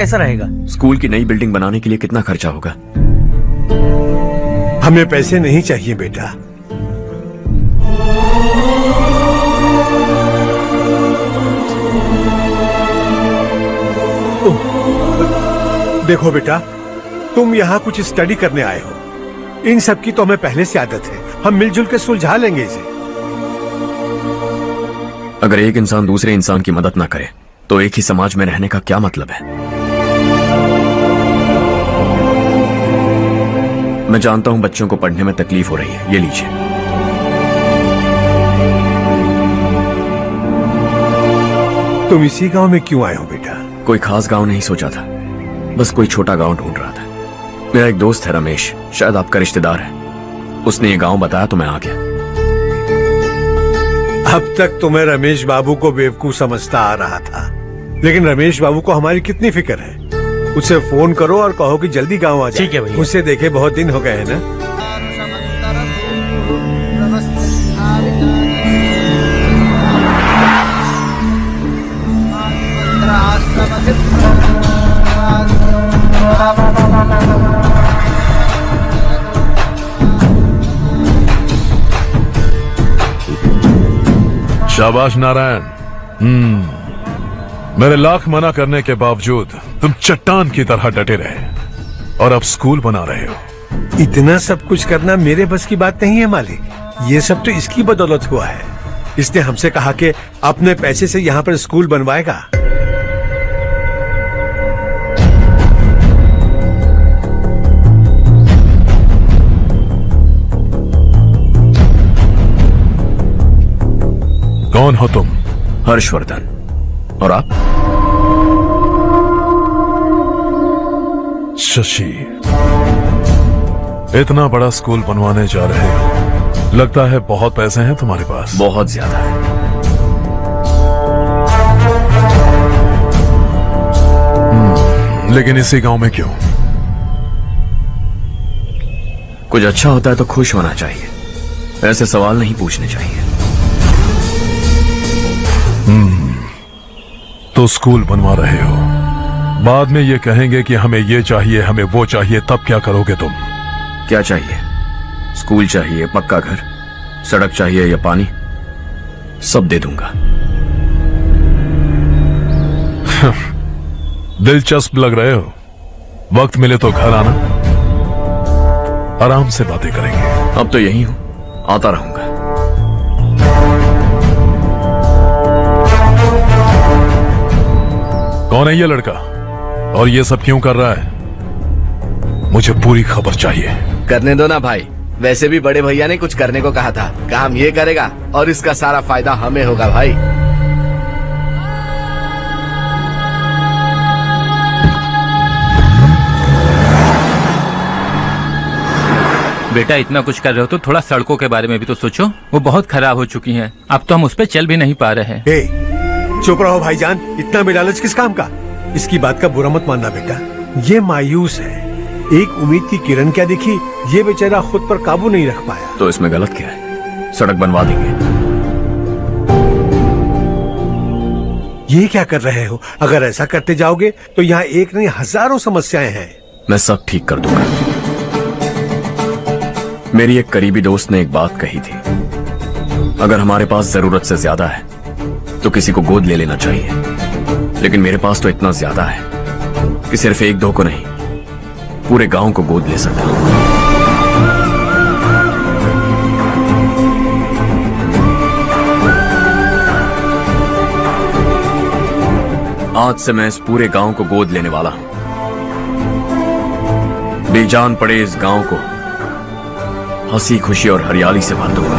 कैसा रहेगा? स्कूल की नई बिल्डिंग बनाने के लिए कितना खर्चा होगा? हमें पैसे नहीं चाहिए बेटा। देखो बेटा, तुम यहाँ कुछ स्टडी करने आए हो। इन सब की तो हमें पहले से आदत है। हम मिलजुल के सुलझा लेंगे इसे। अगर एक इंसान दूसरे इंसान की मदद ना करे तो एक ही समाज में रहने का क्या मतलब है? मैं जानता हूं बच्चों को पढ़ने में तकलीफ हो रही है, ये लीजिए। तुम इसी गांव में क्यों आए हो बेटा? कोई खास गांव नहीं सोचा था, बस कोई छोटा गांव ढूंढ रहा था। मेरा एक दोस्त है रमेश, शायद आपका रिश्तेदार है। उसने ये गांव बताया तो मैं आ गया। अब तक तुम्हें रमेश बाबू को बेवकूफ समझता आ रहा था, लेकिन रमेश बाबू को हमारी कितनी फिक्र है। उसे फोन करो और कहो कि जल्दी गांव आ जाए। ठीक है भैया। उसे देखे बहुत दिन हो गए हैं ना। शाबाश नारायण। मेरे लाख मना करने के बावजूद तुम चट्टान की तरह डटे रहे और अब स्कूल बना रहे हो। इतना सब कुछ करना मेरे बस की बात नहीं है मालिक। ये सब तो इसकी बदौलत हुआ है। इसने हमसे कहा कि अपने पैसे से यहाँ पर स्कूल बनवाएगा। कौन हो तुम? हर्षवर्धन। और आप? शशि। इतना बड़ा स्कूल बनवाने जा रहे हो, लगता है बहुत पैसे हैं तुम्हारे पास। बहुत ज्यादा है। लेकिन इसी गांव में क्यों? कुछ अच्छा होता है तो खुश होना चाहिए, ऐसे सवाल नहीं पूछने चाहिए। तो स्कूल बनवा रहे हो, बाद में ये कहेंगे कि हमें ये चाहिए, हमें वो चाहिए, तब क्या करोगे तुम? क्या चाहिए? स्कूल चाहिए, पक्का घर, सड़क चाहिए या पानी, सब दे दूंगा। दिलचस्प लग रहे हो। वक्त मिले तो घर आना, आराम से बातें करेंगे। अब तो यही हूं, आता रहूंगा। कौन है ये लड़का और ये सब क्यों कर रहा है? मुझे पूरी खबर चाहिए। करने दो ना भाई, वैसे भी बड़े भैया ने कुछ करने को कहा था। काम ये करेगा और इसका सारा फायदा हमें होगा भाई। बेटा इतना कुछ कर रहे हो तो थोड़ा सड़कों के बारे में भी तो सोचो, वो बहुत खराब हो चुकी हैं। अब तो हम उस पर चल भी नहीं पा रहे हैं। चुप रहो भाईजान, इतना बेलालच किस काम का? इसकी बात का बुरा मत मानना बेटा, ये मायूस है। एक उम्मीद की किरण क्या दिखी, ये बेचारा खुद पर काबू नहीं रख पाया। तो इसमें गलत क्या है? सड़क बनवा देंगे। ये क्या कर रहे हो? अगर ऐसा करते जाओगे तो यहाँ एक नहीं हजारों समस्याएं हैं। मैं सब ठीक कर दूंगा। मेरी एक करीबी दोस्त ने एक बात कही थी, अगर हमारे पास जरूरत से ज्यादा है तो किसी को गोद ले लेना चाहिए। लेकिन मेरे पास तो इतना ज्यादा है कि सिर्फ एक दो को नहीं, पूरे गांव को गोद ले सकता हूं। आज से मैं इस पूरे गांव को गोद लेने वाला हूं। बेजान पड़े इस गांव को हंसी खुशी और हरियाली से भर दूंगा।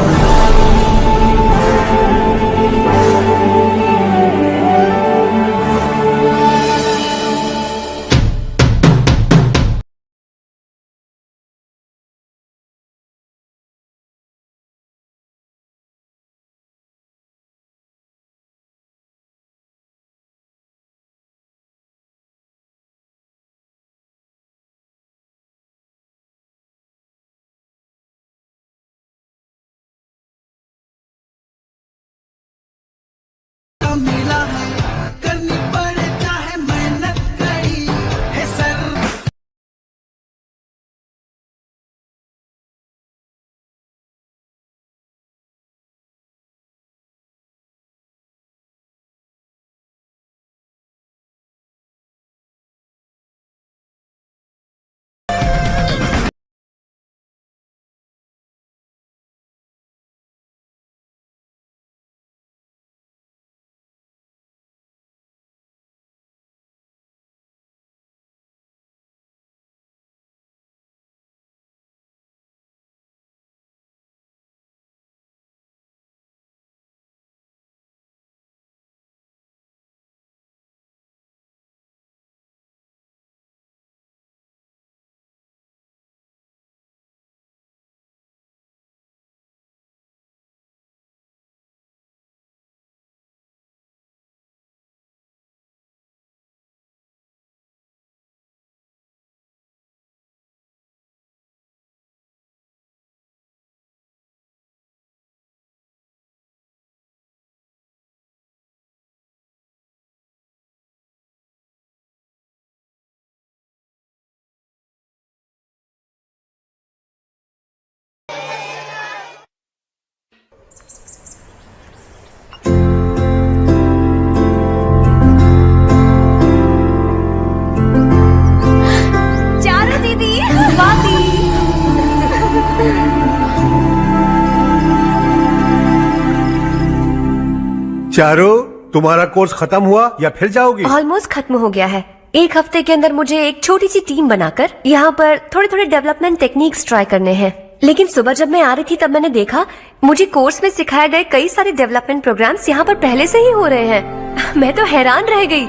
चारो, तुम्हारा कोर्स खत्म हुआ या फिर जाओगी? ऑलमोस्ट खत्म हो गया है। एक हफ्ते के अंदर मुझे एक छोटी सी टीम बनाकर यहाँ पर थोड़े थोड़े डेवलपमेंट टेक्निक्स ट्राई करने हैं। लेकिन सुबह जब मैं आ रही थी तब मैंने देखा मुझे कोर्स में सिखाए गए कई सारे डेवलपमेंट प्रोग्राम्स यहाँ पर पहले से ही हो रहे हैं। मैं तो हैरान रह गई।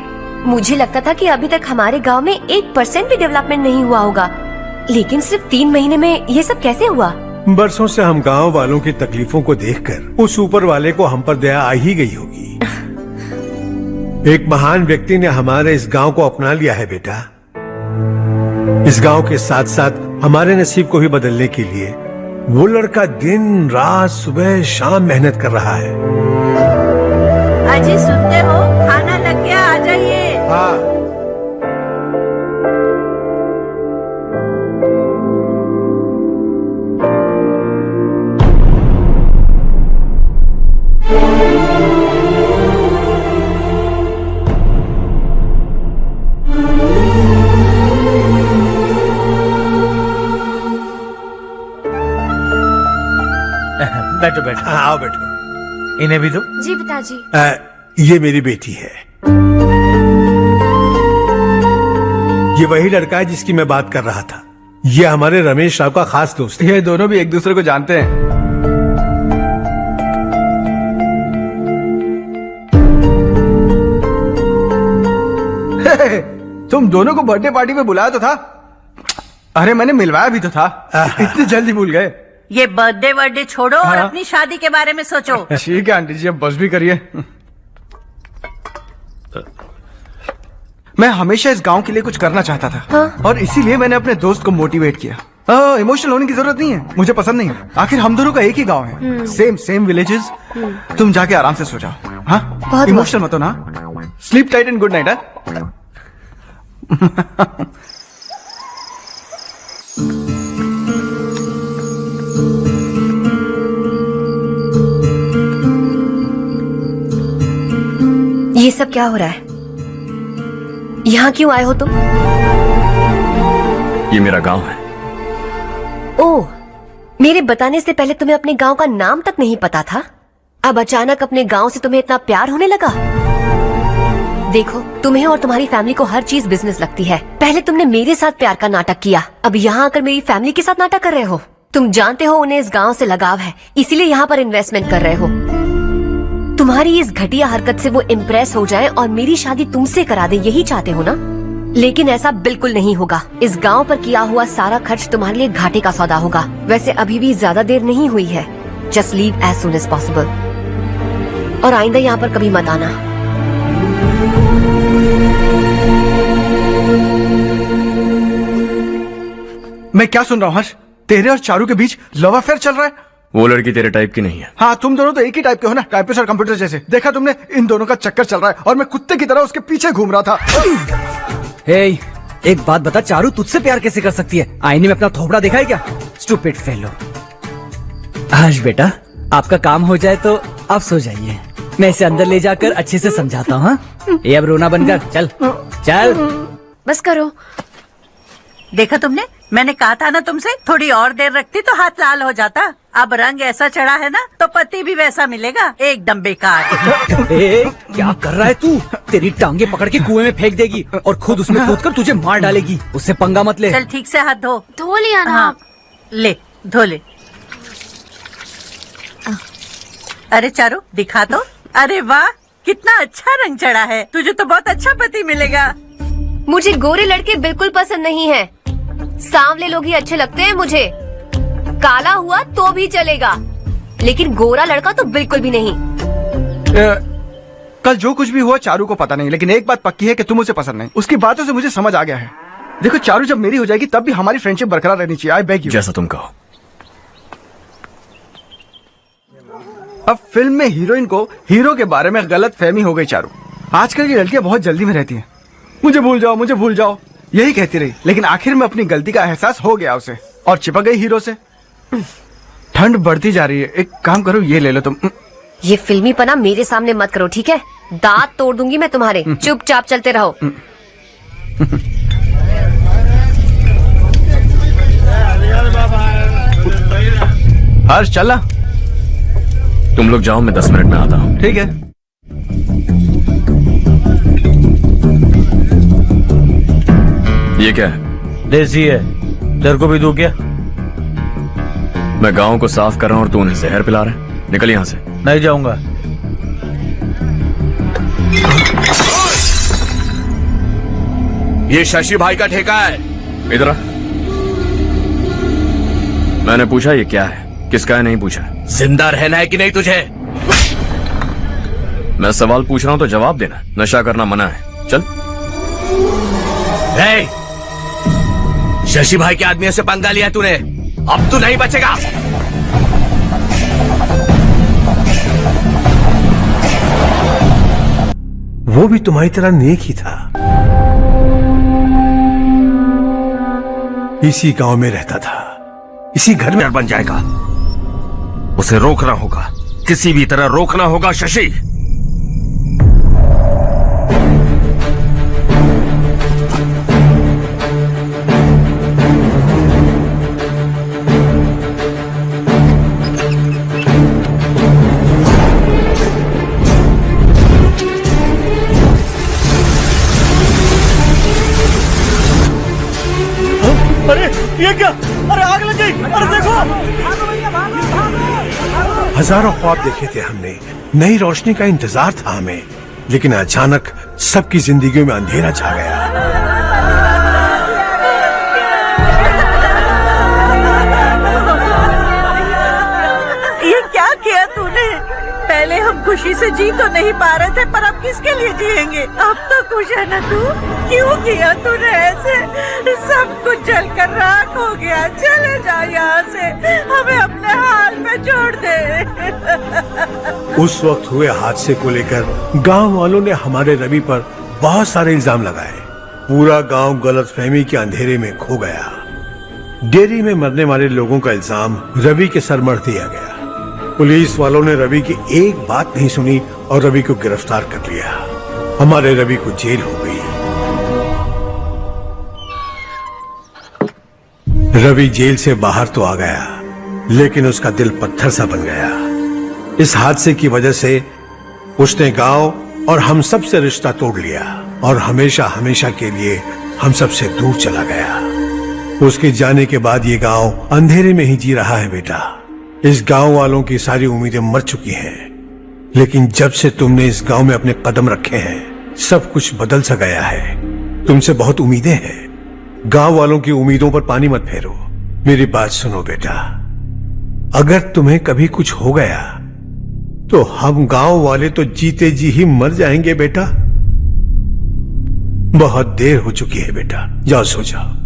मुझे लगता था कि अभी तक हमारे गांव में 1% भी डेवलपमेंट नहीं हुआ होगा, लेकिन सिर्फ 3 महीने में ये सब कैसे हुआ? बरसों से हम गांव वालों की तकलीफों को देखकर उस ऊपर वाले को हम पर दया आ ही गई होगी। एक महान व्यक्ति ने हमारे इस गांव को अपना लिया है बेटा। इस गांव के साथ साथ हमारे नसीब को भी बदलने के लिए वो लड़का दिन रात सुबह शाम मेहनत कर रहा है। अजी सुनते हो, खाना लग गया, आ जाइए। हाँ। बैठो बैठो। हाँ, आओ बैठो। इन्हें भी दो। जी पिताजी। ये मेरी बेटी है। ये वही लड़का है जिसकी मैं बात कर रहा था। ये हमारे रमेश राव का खास दोस्त है। ये दोनों भी एक दूसरे को जानते हैं। तुम दोनों को बर्थडे पार्टी में बुलाया तो था। अरे मैंने मिलवाया भी तो था। इतनी जल्दी भूल गए। ये बर्थडे वर्डे छोड़ो और हाँ। अपनी शादी के बारे में सोचो। ठीक है आंटी जी, अब बस भी करिए। मैं हमेशा इस गांव के लिए कुछ करना चाहता था। हाँ? और इसीलिए मैंने अपने दोस्त को मोटिवेट किया। इमोशनल होने की जरूरत नहीं है, मुझे पसंद नहीं है। आखिर हम दोनों का एक ही गांव है, सेम विलेजेस। तुम जाके आराम से सो जाओ। हाँ, इमोशनल मत हो ना। Sleep tight and good night. ये सब क्या हो रहा है? यहाँ क्यों आए हो तुम? ये मेरा गांव है। ओह, मेरे बताने से पहले तुम्हें अपने गांव का नाम तक नहीं पता था? अब अचानक अपने गांव से तुम्हें इतना प्यार होने लगा? देखो, तुम्हें और तुम्हारी फैमिली को हर चीज बिजनेस लगती है। पहले तुमने मेरे साथ प्यार का नाटक किया, अब यहाँ आकर मेरी फैमिली के साथ नाटक कर रहे हो। तुम जानते हो उन्हें इस गांव से लगाव है, इसीलिए यहाँ पर इन्वेस्टमेंट कर रहे हो। तुम्हारी इस घटिया हरकत से वो इम्प्रेस हो जाए और मेरी शादी तुमसे करा दे, यही चाहते हो ना? लेकिन ऐसा बिल्कुल नहीं होगा। इस गांव पर किया हुआ सारा खर्च तुम्हारे लिए घाटे का सौदा होगा। वैसे अभी भी ज्यादा देर नहीं हुई है। Just leave as soon as possible और आइंदा यहाँ पर कभी मत आना। मैं क्या सुन रहा हूँ हर्ष? तेरे और चारू के बीच लव अफेयर चल रहा है? वो लड़की तेरे टाइप की नहीं है। हाँ, तुम दोनों तो एक ही टाइप के हो ना, टाइपिस्ट और कंप्यूटर जैसे। देखा तुमने, इन दोनों का चक्कर चल रहा है और मैं कुत्ते की तरह उसके पीछे घूम रहा था। हे, एक बात बता, चारू तुझसे प्यार कैसे कर सकती है? आईने में अपना थोपड़ा देखा है क्या? Stupid fellow. हर्ष बेटा, आपका काम हो जाए तो आप सो जाइए। मैं इसे अंदर ले जाकर अच्छे से समझाता हूँ। ये अब रोना बंद कर। चल चल। बस करो। देखा तुमने, मैंने कहा था ना तुमसे, थोड़ी और देर रखती तो हाथ लाल हो जाता। अब रंग ऐसा चढ़ा है ना तो पति भी वैसा मिलेगा। एकदम बेकार। ए, क्या कर रहा है तू? तेरी टांगे पकड़ के कुएं में फेंक देगी और खुद उसमें कूदकर तुझे मार डालेगी। उससे पंगा मत ले। चल ठीक से हाथ धो। धो लिया ना? हाँ, ले धो ले। अरे चारू, दिखा तो। अरे वाह, कितना अच्छा रंग चढ़ा है। तुझे तो बहुत अच्छा पति मिलेगा। मुझे गोरे लड़के बिल्कुल पसंद नहीं है। सांवले लोग ही अच्छे लगते हैं मुझे। काला हुआ तो भी चलेगा, लेकिन गोरा लड़का तो बिल्कुल भी नहीं। कल जो कुछ भी हुआ चारू को पता नहीं, लेकिन एक बात पक्की है कि तुम उसे पसंद नहीं। उसकी बातों से मुझे समझ आ गया है। देखो, चारू जब मेरी हो जाएगी तब भी हमारी फ्रेंडशिप बरकरार रहनी चाहिए। I beg you. जैसा तुम कहो। अब फिल्म में हीरोइन को हीरो के बारे में गलत फहमी हो गई चारू। आजकल की लड़कियां बहुत जल्दी में रहती हैं। मुझे भूल जाओ, मुझे भूल जाओ, यही कहती रही। लेकिन आखिर में अपनी गलती का एहसास हो गया उसे और चिपक गई हीरो से। ठंड बढ़ती जा रही है, एक काम करो, ये ले लो तुम। ये फिल्मी पना मेरे सामने मत करो, ठीक है? दांत तोड़ दूंगी मैं तुम्हारे। चुपचाप चलते रहो। हर्ष चलना। तुम लोग जाओ, मैं 10 मिनट में आता हूँ। ठीक है। ये क्या है? देसी है, तेरे को भी दूं क्या? मैं गांव को साफ कर रहा हूँ और तू उन्हें जहर पिला रहा है। निकल यहाँ से। नहीं जाऊंगा। ये शशि भाई का ठेका है। इधर आ। मैंने पूछा ये क्या है, किसका है नहीं पूछा। जिंदा रहना है कि नहीं तुझे? मैं सवाल पूछ रहा हूं तो जवाब देना। नशा करना मना है। चल। शशि भाई के आदमियों से पंगा लिया तूने, अब तू नहीं बचेगा। वो भी तुम्हारी तरह नेक ही था। इसी गांव में रहता था, इसी घर में बन जाएगा। उसे रोकना होगा, किसी भी तरह रोकना होगा शशि। अरे ये क्या? अरे आग लग गई! अरे देखो! हजारों ख्वाब देखे थे हमने, नई रोशनी का इंतजार था हमें, लेकिन अचानक सबकी जिंदगियों में अंधेरा छा गया। ये क्या किया तूने? पहले हम खुशी से जी तो नहीं पा रहे थे, पर अब किसके लिए जिएंगे? अब तो खुश है ना तू? क्यों किया तूने ऐसे? सब कुछ जलकर राख हो गया। चले जा यहाँ से, हमें अपने हाल में छोड़ दे। उस वक्त हुए हादसे को लेकर गांव वालों ने हमारे रवि पर बहुत सारे इल्जाम लगाए। पूरा गांव गलतफहमी के अंधेरे में खो गया। डेयरी में मरने वाले लोगों का इल्जाम रवि के सर मढ़ दिया गया। पुलिस वालों ने रवि की एक बात नहीं सुनी और रवि को गिरफ्तार कर लिया। हमारे रवि को जेल हो गई। रवि जेल से बाहर तो आ गया, लेकिन उसका दिल पत्थर सा बन गया। इस हादसे की वजह से उसने गांव और हम सब से रिश्ता तोड़ लिया और हमेशा हमेशा के लिए हम सब से दूर चला गया। उसके जाने के बाद ये गांव अंधेरे में ही जी रहा है बेटा। इस गांव वालों की सारी उम्मीदें मर चुकी हैं, लेकिन जब से तुमने इस गांव में अपने कदम रखे हैं, सब कुछ बदल सा गया है। तुमसे बहुत उम्मीदें हैं। गांव वालों की उम्मीदों पर पानी मत फेरो। मेरी बात सुनो बेटा, अगर तुम्हें कभी कुछ हो गया तो हम गांव वाले तो जीते जी ही मर जाएंगे बेटा। बहुत देर हो चुकी है बेटा, जाओ सो जाओ।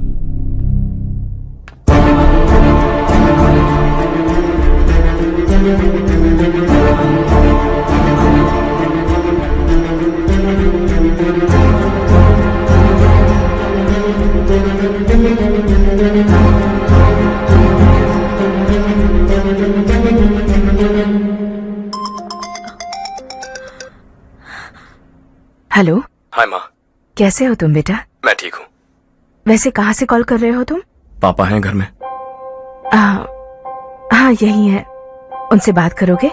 हेलो। हाय माँ। कैसे हो तुम बेटा? मैं ठीक हूँ। वैसे कहाँ से कॉल कर रहे हो तुम? पापा हैं घर में। हाँ यही है। उनसे बात करोगे?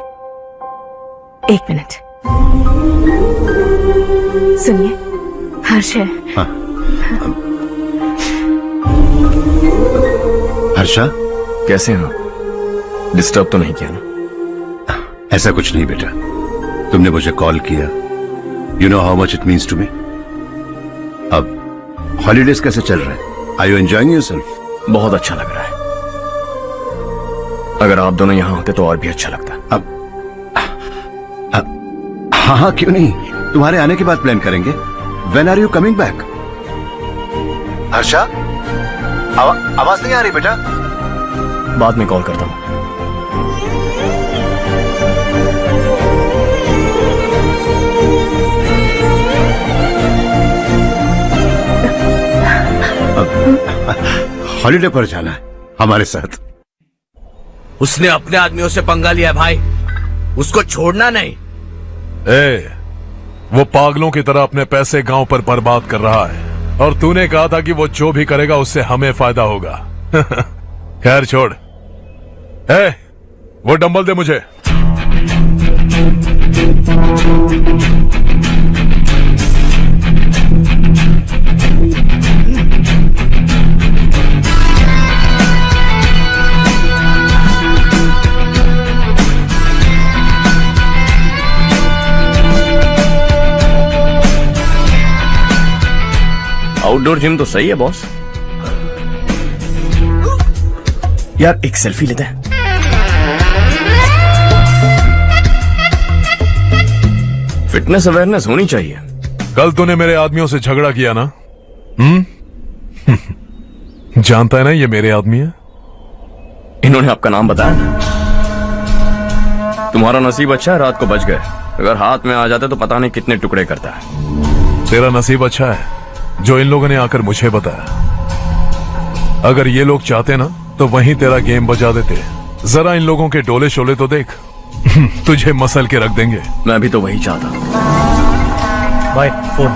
एक मिनट सुनिए, हर्ष है। हर्षा, कैसे हैं? डिस्टर्ब तो नहीं किया ना? ऐसा कुछ नहीं बेटा, तुमने मुझे कॉल किया। You know how much it means to me. अब हॉलीडेज कैसे चल रहे हैं? Are you enjoying yourself? बहुत अच्छा लग रहा है। अगर आप दोनों यहाँ होते तो और भी अच्छा लगता। अब हाँ हाँ क्यों नहीं, तुम्हारे आने के बाद प्लान करेंगे। When are you coming back? Harsha, आवाज नहीं आ रही बेटा। बाद में कॉल करता हूँ। हॉलीडे पर जाना है हमारे साथ। उसने अपने आदमियों से पंगा लिया है भाई, उसको छोड़ना नहीं। वो पागलों की तरह अपने पैसे गांव पर बर्बाद कर रहा है और तूने कहा था कि वो जो भी करेगा उससे हमें फायदा होगा। खैर छोड़। वो डंबल दे मुझे। आउटडोर जिम तो सही है बॉस। यार एक सेल्फी लेते हैं। फिटनेस अवेयरनेस होनी चाहिए। कल तूने मेरे आदमियों से झगड़ा किया ना? जानता है ना ये मेरे आदमी है। इन्होंने आपका नाम बताया ना? तुम्हारा नसीब अच्छा है, रात को बच गए। अगर हाथ में आ जाते तो पता नहीं कितने टुकड़े करता है। तेरा नसीब अच्छा है जो इन लोगों ने आकर मुझे बताया। अगर ये लोग चाहते ना तो वहीं तेरा गेम बजा देते। जरा इन लोगों के डोले शोले तो देख। तुझे मसल के रख देंगे। मैं भी तो वही चाहता। Bye phone.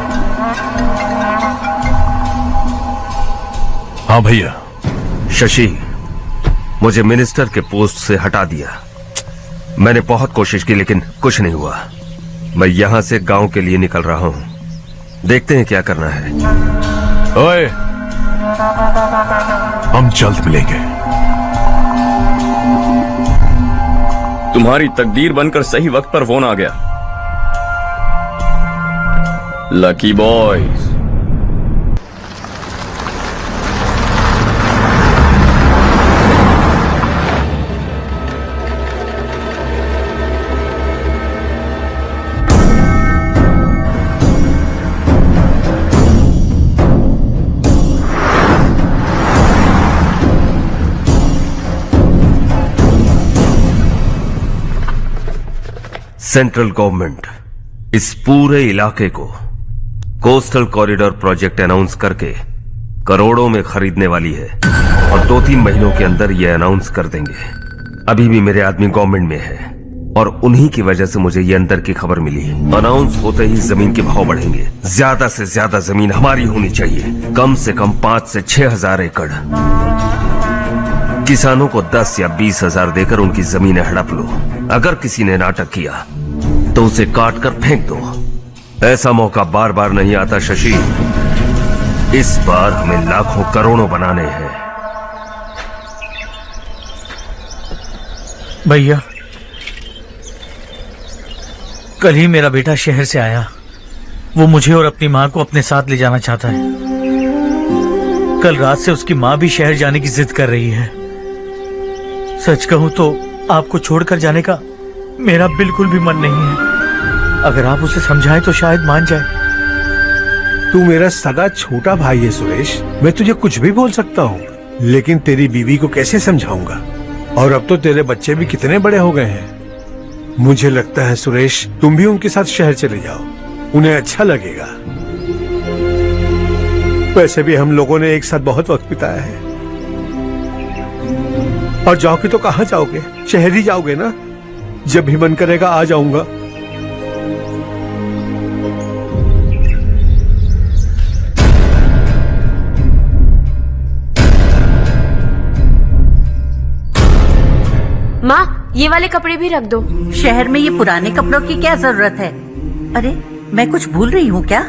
हाँ भैया। शशि, मुझे मिनिस्टर के पोस्ट से हटा दिया। मैंने बहुत कोशिश की लेकिन कुछ नहीं हुआ। मैं यहां से गांव के लिए निकल रहा हूं। देखते हैं क्या करना है। ओए, हम जल्द मिलेंगे। तुम्हारी तकदीर बनकर सही वक्त पर फोन आ गया। Lucky boys. सेंट्रल गवर्नमेंट इस पूरे इलाके को कोस्टल कॉरिडोर प्रोजेक्ट अनाउंस करके करोड़ों में खरीदने वाली है और 2-3 महीनों के अंदर यह अनाउंस कर देंगे। अभी भी मेरे आदमी गवर्नमेंट में है और उन्हीं की वजह से मुझे ये अंदर की खबर मिली। अनाउंस होते ही जमीन के भाव बढ़ेंगे। ज्यादा से ज्यादा जमीन हमारी होनी चाहिए। कम से कम 5 से 6 हजार एकड़। किसानों को 10 या 20 हजार देकर उनकी जमीनें हड़प लो। अगर किसी ने नाटक किया तो उसे काट कर फेंक दो। ऐसा मौका बार बार नहीं आता शशि। इस बार हमें लाखों करोड़ों बनाने हैं। भैया, कल ही मेरा बेटा शहर से आया। वो मुझे और अपनी माँ को अपने साथ ले जाना चाहता है। कल रात से उसकी माँ भी शहर जाने की जिद कर रही है। सच कहूं तो आपको छोड़कर जाने का मेरा बिल्कुल भी मन नहीं है। अगर आप उसे समझाएं तो शायद मान जाए। तू मेरा सगा छोटा भाई है सुरेश। मैं तुझे कुछ भी बोल सकता हूँ, लेकिन तेरी बीवी को कैसे समझाऊंगा? और अब तो तेरे बच्चे भी कितने बड़े हो गए हैं। मुझे लगता है सुरेश, तुम भी उनके साथ शहर चले जाओ। उन्हें अच्छा लगेगा। वैसे भी हम लोगों ने एक साथ बहुत वक्त बिताया है। और जाओगे तो कहाँ जाओगे? शहर ही जाओगे ना? जब भी मन करेगा आ जाऊंगा। माँ, ये वाले कपड़े भी रख दो। शहर में ये पुराने कपड़ों की क्या जरूरत है? अरे, मैं कुछ भूल रही हूँ क्या?